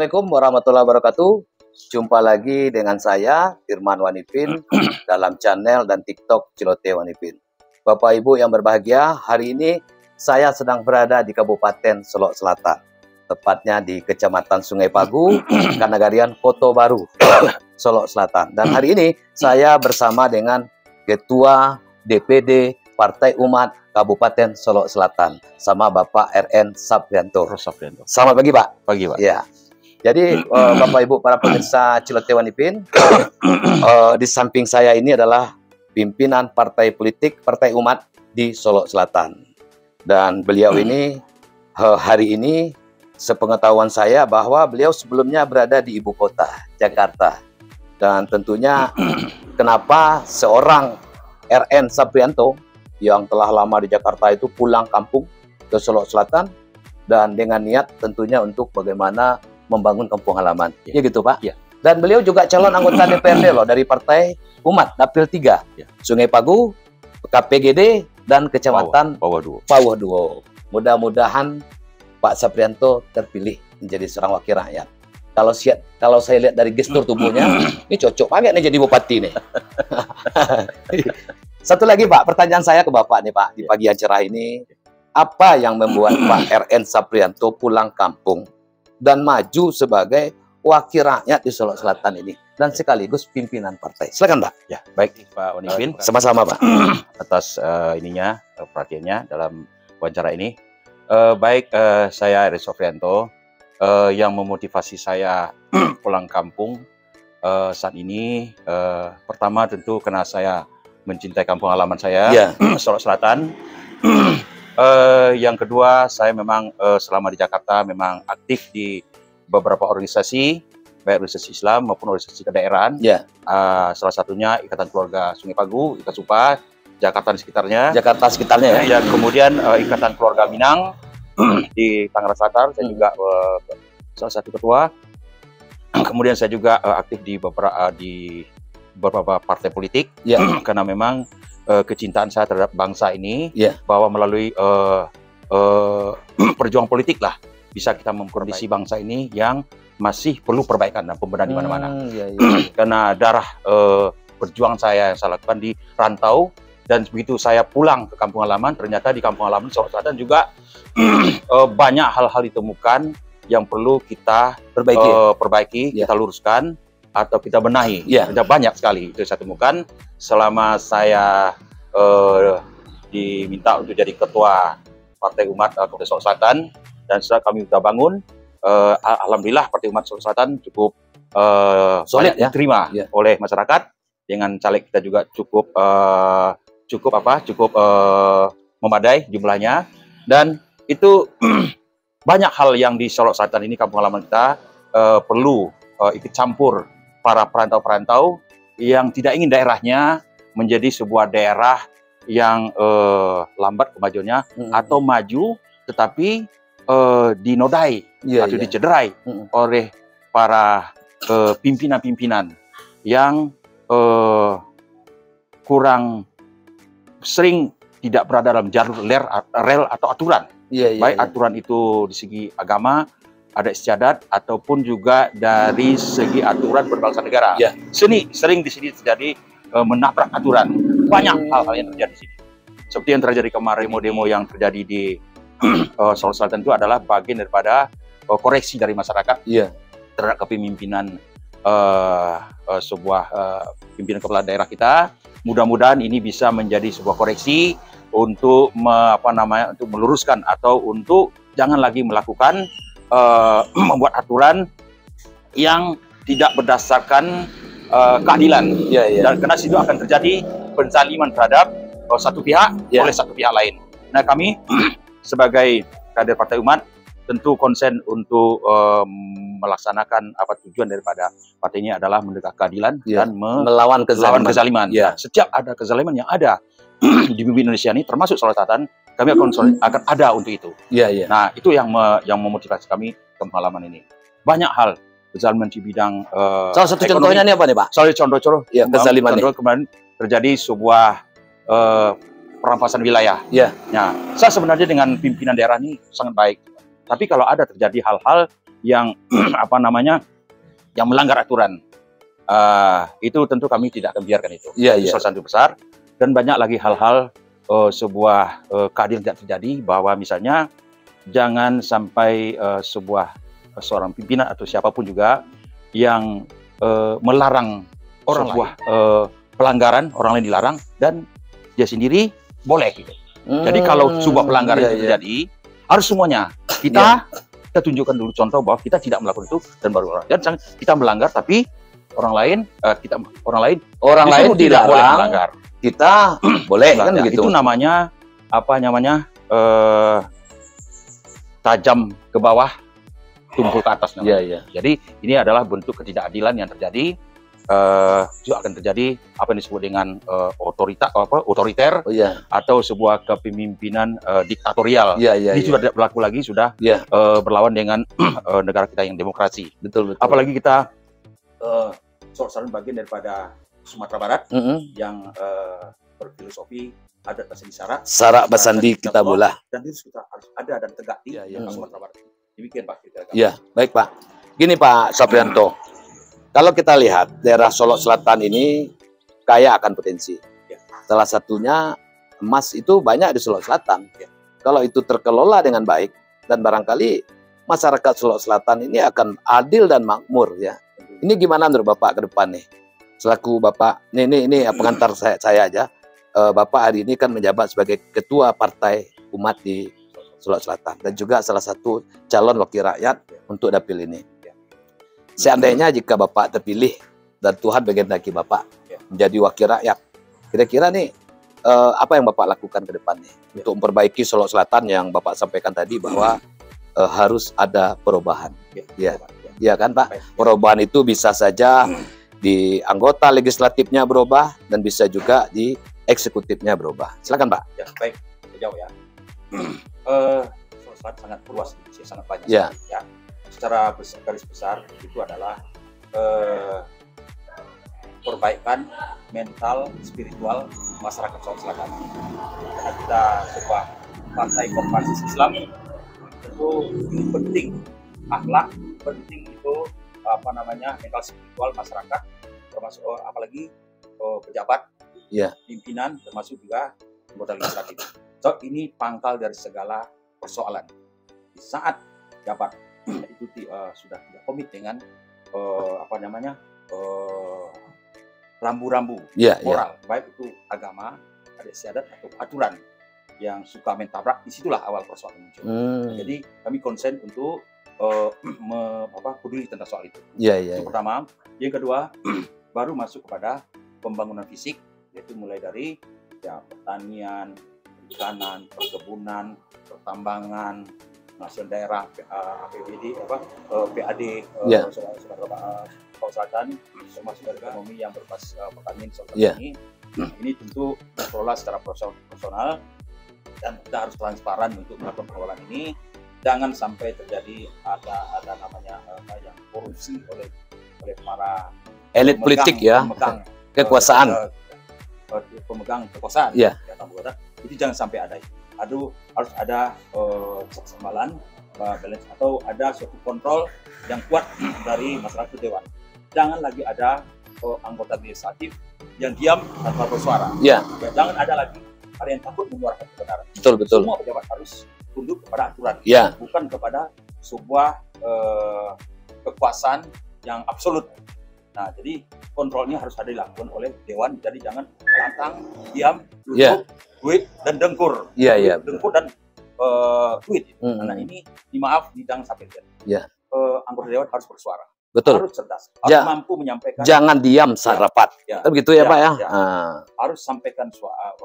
Assalamualaikum warahmatullahi wabarakatuh. Jumpa lagi dengan saya, Firman Wanipin, dalam channel dan TikTok Celote Wanipin. Bapak Ibu yang berbahagia, hari ini saya sedang berada di Kabupaten Solok Selatan. Tepatnya di Kecamatan Sungai Pagu, Kanagarian, Kota Baru, Solok Selatan. Dan hari ini saya bersama dengan Ketua DPD Partai Umat Kabupaten Solok Selatan, sama Bapak RN Saprianto. Selamat pagi, Pak. Pagi, Pak. Ya. Jadi Bapak Ibu para pemirsa Celote Wanipin, di samping saya ini adalah pimpinan partai politik Partai Umat di Solok Selatan. Dan beliau ini hari ini sepengetahuan saya bahwa beliau sebelumnya berada di ibu kota Jakarta. Dan tentunya kenapa seorang RN Saprianto yang telah lama di Jakarta itu pulang kampung ke Solok Selatan dan dengan niat tentunya untuk bagaimana membangun kampung halaman. Ya gitu, Pak. Ya. Dan beliau juga calon anggota DPRD loh dari Partai Umat Dapil 3. Ya. Sungai Sungai Pagu, KPGD dan Kecamatan Pawah Duo. Mudah-mudahan Pak Saprianto terpilih menjadi seorang wakil rakyat. Kalau saya lihat dari gestur tubuhnya, ini cocok banget nih jadi bupati nih. Satu lagi, Pak, pertanyaan saya ke Bapak nih, Pak, di pagi yang cerah ini. Apa yang membuat Pak RN Saprianto pulang kampung dan maju sebagai wakil rakyat di Solok Selatan ini dan sekaligus pimpinan partai? Silakan, Pak. Ya, baik Pak Wanipin. Sama-sama, Pak. Atas perhatiannya dalam wawancara ini. Saya RN Saprianto, yang memotivasi saya pulang kampung saat ini, pertama tentu karena saya mencintai kampung halaman saya, Solok Selatan. Yang kedua, saya memang selama di Jakarta memang aktif di beberapa organisasi, baik organisasi Islam maupun organisasi kedaerahan. Salah satunya Ikatan Keluarga Sungai Pagu, IKASUPA, Jakarta dan sekitarnya. Ya. Kemudian Ikatan Keluarga Minang di Tangerang Selatan, saya juga salah satu ketua. Kemudian saya juga aktif di beberapa partai politik, karena memang kecintaan saya terhadap bangsa ini, bahwa melalui perjuangan politik lah bisa kita mengkondisi bangsa ini yang masih perlu perbaikan dan pembenahan di mana-mana. Karena darah perjuangan saya yang saya lakukan di rantau, dan begitu saya pulang ke kampung halaman, ternyata di kampung halaman Solok Selatan juga banyak hal-hal ditemukan yang perlu kita perbaiki, kita luruskan, atau kita benahi. Banyak sekali itu saya temukan selama saya diminta untuk jadi ketua Partai Umat Kabupaten Solok Selatan, dan setelah kami sudah bangun, alhamdulillah Partai Umat Solok Selatan cukup solid diterima oleh masyarakat. Dengan caleg kita juga cukup memadai jumlahnya, dan itu banyak hal yang di Solok Selatan ini, kampung halaman kita, perlu ikut campur para perantau-perantau yang tidak ingin daerahnya menjadi sebuah daerah yang lambat kemajuannya, atau maju tetapi dinodai atau dicederai oleh para pimpinan-pimpinan yang kurang sering tidak berada dalam jalur rel atau aturan. Baik aturan itu di segi agama, ada istiadat, ataupun juga dari segi aturan berbangsa negara. Sering di sini terjadi menabrak aturan. Banyak hal-hal yang terjadi di sini. Seperti yang terjadi kemarin, demo yang terjadi di Solok Selatan itu adalah bagian daripada koreksi dari masyarakat terhadap kepemimpinan sebuah pimpinan kepala daerah kita. Mudah-mudahan ini bisa menjadi sebuah koreksi untuk untuk meluruskan, atau untuk jangan lagi melakukan membuat aturan yang tidak berdasarkan keadilan. Dan karena situ akan terjadi penzaliman terhadap satu pihak oleh satu pihak lain. Nah, kami sebagai kader Partai Umat tentu konsen untuk melaksanakan tujuan daripada partai ini adalah menegak keadilan dan melawan kezaliman. Setiap ada kezaliman yang ada di bumi Indonesia ini, termasuk Solok Selatan, kami akan ada untuk itu. Nah, itu yang memotivasi kami ke pengalaman ini. Banyak hal kezaliman di bidang salah satu ekonomi. Contohnya ini apa nih, Pak? Salah contoh kezaliman kemarin terjadi sebuah perampasan wilayah. Nah, saya sebenarnya dengan pimpinan daerah ini sangat baik. Tapi kalau ada terjadi hal-hal yang apa namanya, yang melanggar aturan. Itu tentu kami tidak akan biarkan itu. Itu salah satu besar. Dan banyak lagi hal-hal sebuah keadilan tidak terjadi, bahwa misalnya jangan sampai seorang pimpinan atau siapapun juga yang melarang sebuah pelanggaran, orang lain dilarang dan dia sendiri boleh gitu. Jadi kalau sebuah pelanggaran itu terjadi, harus semuanya kita tunjukkan dulu contoh bahwa kita tidak melakukan itu, dan baru jangan kita melanggar tapi orang lain tidak boleh melanggar. Kita boleh kan begitu. Itu namanya apa namanya? Tajam ke bawah, tumpul ke atas namanya. Jadi ini adalah bentuk ketidakadilan yang terjadi. Juga akan terjadi apa yang disebut dengan otoriter atau sebuah kepemimpinan diktatorial. Ini sudah tidak berlaku lagi, sudah berlawan dengan negara kita yang demokrasi. Betul. Apalagi kita salah bagian daripada Sumatera Barat yang berfilosofi adat basandi Sarak basandi kita bola, dan itu kita harus ada dan tegak di Sumatera Barat. Demikian Pak. Baik Pak. Gini Pak Saprianto. Kalau kita lihat daerah Solok Selatan ini kaya akan potensi. Salah satunya emas itu banyak di Solok Selatan. Kalau itu terkelola dengan baik, dan barangkali masyarakat Solok Selatan ini akan adil dan makmur ya. Ini gimana menurut Bapak ke depan nih? Selaku Bapak, ini pengantar saya aja. Bapak hari ini kan menjabat sebagai Ketua Partai Umat di Solok Selatan dan juga salah satu calon wakil rakyat untuk dapil ini. Seandainya jika Bapak terpilih dan Tuhan menghendaki Bapak menjadi wakil rakyat, kira-kira nih apa yang Bapak lakukan ke depan nih untuk memperbaiki Solok Selatan yang Bapak sampaikan tadi bahwa harus ada perubahan. Ya kan Pak? Perubahan itu bisa saja di anggota legislatifnya berubah dan bisa juga di eksekutifnya berubah. Silakan Pak. Baik, jauh ya. Solok Selatan sangat luas, sangat banyak. Secara garis besar itu adalah perbaikan mental spiritual masyarakat Solok Selatan. Karena kita sebuah partai berbasis Islam, tentu ini penting, akhlak penting itu apa namanya, mental spiritual masyarakat, termasuk apalagi pejabat, pimpinan, termasuk juga anggota legislatif. So ini pangkal dari segala persoalan. Di saat jabat itu sudah tidak komit dengan apa namanya, rambu-rambu moral, baik itu agama, adat istiadat atau aturan yang suka mentabrak, disitulah awal persoalan muncul. Jadi kami konsen untuk peduli tentang soal itu. Yang pertama. Yang kedua, baru masuk kepada pembangunan fisik, yaitu mulai dari pertanian, perikanan, perkebunan, pertambangan, nasional daerah, APBD, PAD, Solok Selatan, termasuk dari ekonomi yang berbasis pertanian Solok Selatan ini. Ini tentu dikelola secara profesional dan kita harus transparan untuk melakukan pengelolaan ini. Jangan sampai terjadi ada namanya yang korupsi oleh para elit politik pemegang kekuasaan, pemegang kekuasaan. Itu jangan sampai ada. Harus ada keseimbangan, balance, atau ada suatu kontrol yang kuat dari masyarakat dewan. Jangan lagi ada anggota legislatif yang diam tanpa bersuara. Jangan ada lagi yang takut menyuarakan kebenaran. Betul. Semua pejabat harus tunduk kepada aturan, bukan kepada sebuah kekuasaan yang absolut. Nah, jadi kontrolnya harus ada dilakukan oleh dewan. Jadi jangan lantang, diam, duduk, duit dan dengkur. Dengkur dan duit. Karena ini, maaf, jangan sampai terjadi. Anggota dewan harus bersuara. Betul. Harus cerdas. Harus mampu menyampaikan. Jangan diam saat rapat. Begitu ya Pak ya. Harus sampaikan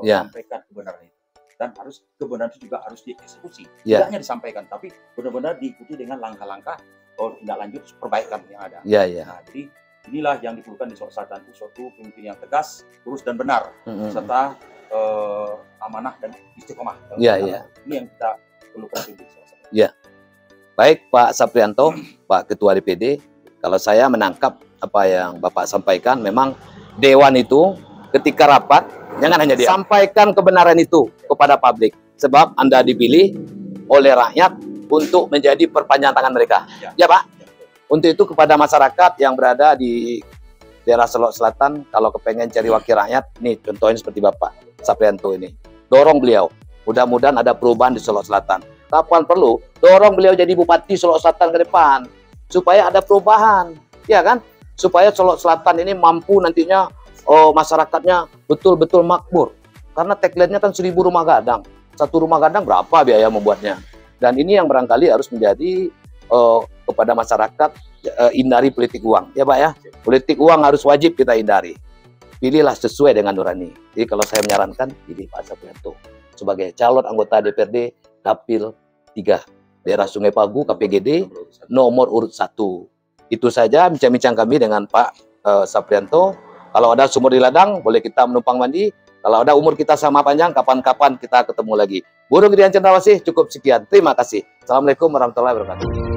sampaikan kebenaran itu. Dan kebenaran itu juga harus dieksekusi. Tidak hanya disampaikan, tapi benar-benar diikuti dengan langkah-langkah tindak lanjut perbaikan yang ada. Nah, jadi inilah yang diperlukan di Solok Selatan, itu suatu pemimpin yang tegas, lurus dan benar, serta amanah dan istiqomah. Ini yang kita perlukan di Solok Selatan. Baik Pak Saprianto, Pak Ketua DPD, kalau saya menangkap apa yang Bapak sampaikan, memang Dewan itu ketika rapat, jangan hanya sampaikan kebenaran itu kepada publik. Sebab Anda dipilih oleh rakyat untuk menjadi perpanjangan tangan mereka. Ya Pak? Untuk itu kepada masyarakat yang berada di daerah Solok Selatan, kalau kepengen cari wakil rakyat, nih contohnya seperti Bapak Saprianto ini. Dorong beliau. Mudah-mudahan ada perubahan di Solok Selatan. Kapan perlu, dorong beliau jadi Bupati Solok Selatan ke depan. Supaya ada perubahan. Ya kan? Supaya Solok Selatan ini mampu nantinya masyarakatnya betul-betul makmur. Karena tagline-nya kan 1000 rumah gadang. Satu rumah gadang berapa biaya membuatnya? Dan ini yang barangkali harus menjadi kepada masyarakat, hindari politik uang. Ya Pak ya? Politik uang harus wajib kita hindari. Pilihlah sesuai dengan nurani. Jadi kalau saya menyarankan, pilih Pak Saprianto sebagai calon anggota DPRD Dapil 3 daerah Sungai Pagu KPGD nomor urut 1. Itu saja bincang-bincang kami dengan Pak Saprianto. Kalau ada sumur di ladang, boleh kita menumpang mandi. Kalau ada umur kita sama panjang, kapan-kapan kita ketemu lagi. Burung Grihan Cendrawasih, cukup sekian. Terima kasih. Assalamualaikum warahmatullahi wabarakatuh.